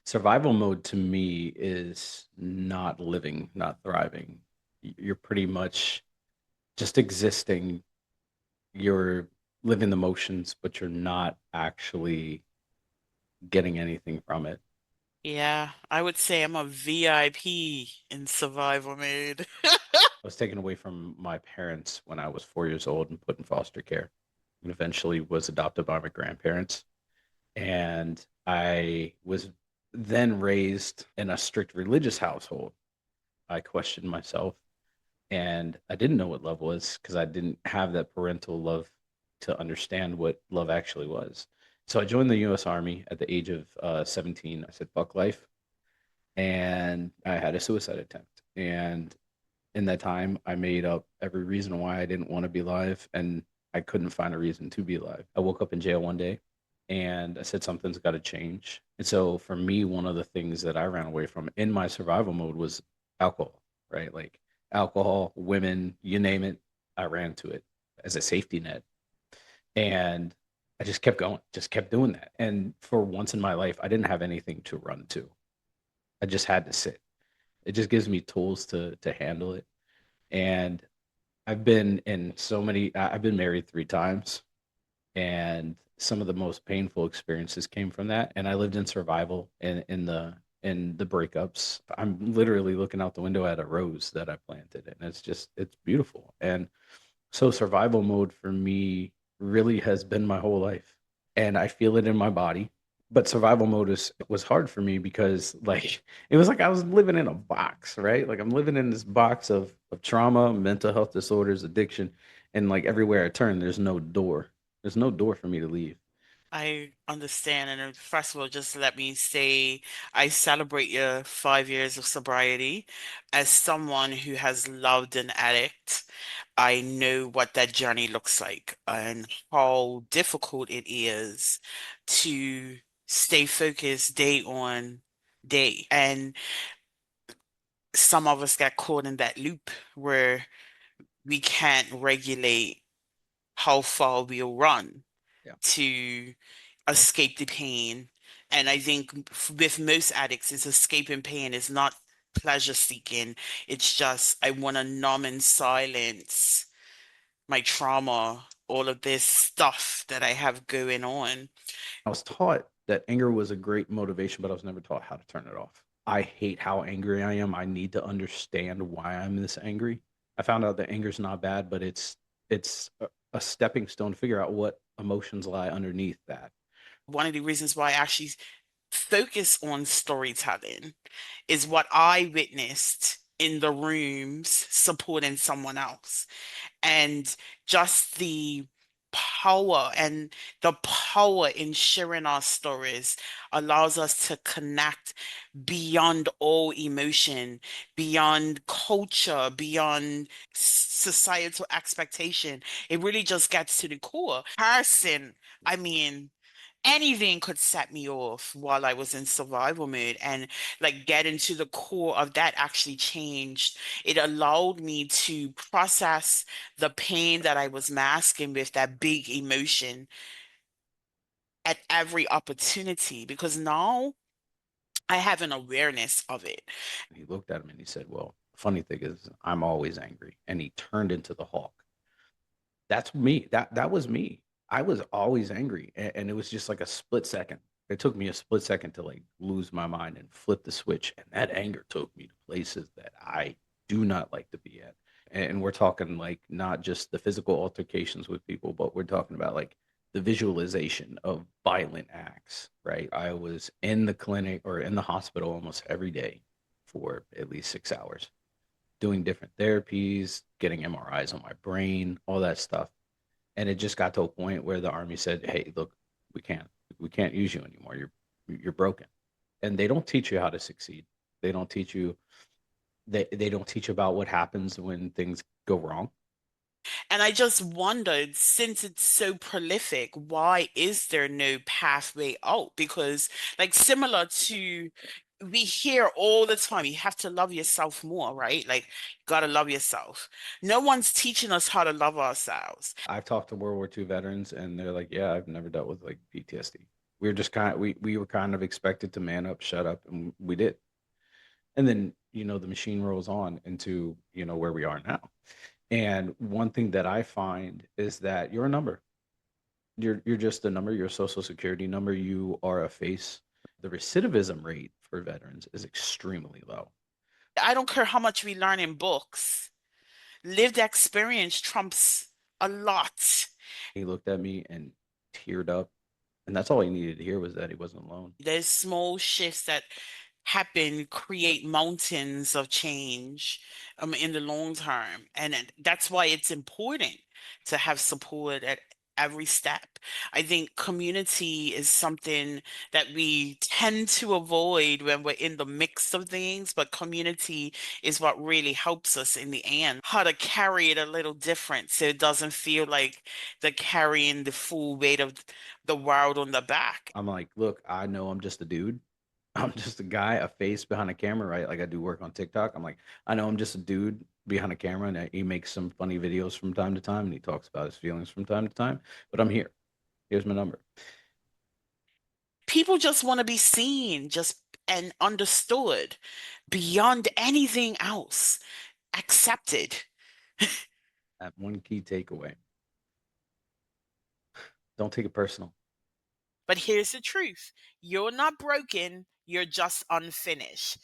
Survival mode to me is not living, not thriving. You're pretty much just existing. You're living the motions, but you're not actually getting anything from it. Yeah, I would say I'm a VIP in survival mode. I was taken away from my parents when I was 4 years old and put in foster care, and eventually was adopted by my grandparents. And I was then raised in a strict religious household. I questioned myself, and I didn't know what love was because I didn't have that parental love to understand what love actually was. So I joined the U.S. Army at the age of 17. I said, fuck life. And I had a suicide attempt. And in that time, I made up every reason why I didn't want to be alive. And I couldn't find a reason to be alive. I woke up in jail one day and I said, something's got to change. And so for me, one of the things that I ran away from in my survival mode was alcohol, right? Like alcohol, women, you name it, I ran to it as a safety net. And I just kept going, just kept doing that. And for once in my life, I didn't have anything to run to. I just had to sit. It just gives me tools to handle it. And I've been in so many, I've been married 3 times, and some of the most painful experiences came from that. And I lived in survival in the breakups. I'm literally looking out the window at a rose that I planted, and it's beautiful. And so survival mode for me really has been my whole life, and I feel it in my body. But survival mode was hard for me because like it was like I was living in a box, right? Like I'm living in this box of trauma, mental health disorders, addiction, and like everywhere I turn, there's no door. There's no door for me to leave. I understand. And first of all, just let me say I celebrate your 5 years of sobriety. As someone who has loved an addict, I know what that journey looks like and how difficult it is to stay focused day on day. And some of us get caught in that loop where we can't regulate how far we'll run Yeah. to escape the pain. And I think with most addicts, it's escaping pain. It's not pleasure seeking. It's just, I want to numb and silence my trauma, all of this stuff that I have going on. I was taught that anger was a great motivation, but I was never taught how to turn it off. I hate how angry I am. I need to understand why I'm this angry. I found out that anger is not bad, but it's a stepping stone to figure out what emotions lie underneath that. One of the reasons why I actually focus on storytelling is what I witnessed in the rooms supporting someone else. And just the power in sharing our stories allows us to connect beyond all emotion, beyond culture, beyond societal expectation. It really just gets to the core. Person, I mean, anything could set me off while I was in survival mode, and like getting to the core of that actually changed. It allowed me to process the pain that I was masking with that big emotion at every opportunity because now I have an awareness of it. He looked at him and he said, "Well, funny thing is, I'm always angry." And he turned into the Hulk. That's me. That was me. I was always angry, and it was just like a split second. It took me a split second to like lose my mind and flip the switch, and that anger took me to places that I do not like to be at. And we're talking like not just the physical altercations with people, but we're talking about like the visualization of violent acts, right? I was in the clinic or in the hospital almost every day for at least 6 hours doing different therapies, getting MRIs on my brain, all that stuff. And it just got to a point where the army said, "Hey, look, we can't we can't use you anymore. You're broken." And they don't teach you how to succeed. They don't teach you they don't teach about what happens when things go wrong. And I just wondered, since it's so prolific, why is there no pathway out? Because, like, similar to we hear all the time, you have to love yourself more, right? Like, you gotta love yourself. No one's teaching us how to love ourselves. I've talked to World War II veterans and they're like, "Yeah, I've never dealt with like PTSD." We were just we were kind of expected to man up, shut up, and we did. And then, the machine rolls on into, where we are now. And one thing that I find is that you're a number. You're just a number, you're a social security number, you are a face. The recidivism rate for veterans is extremely low. I don't care how much we learn in books. Lived experience trumps a lot. He looked at me and teared up, and that's all he needed to hear was that he wasn't alone. There's small shifts that happen, create mountains of change in the long term. That's why it's important to have support at every step. I think community is something that we tend to avoid when we're in the mix of things, but community is what really helps us in the end. How to carry it a little different so it doesn't feel like they're carrying the full weight of the world on the back. I'm like, look, I know I'm just a dude. I'm just a guy, a face behind a camera, right? Like I do work on TikTok. I'm like, I know I'm just a dude behind a camera, and he makes some funny videos from time to time, and he talks about his feelings from time to time. But I'm here. Here's my number. People just want to be seen, just and understood beyond anything else, accepted. That one key takeaway. Don't take it personal. But here's the truth: you're not broken, you're just unfinished.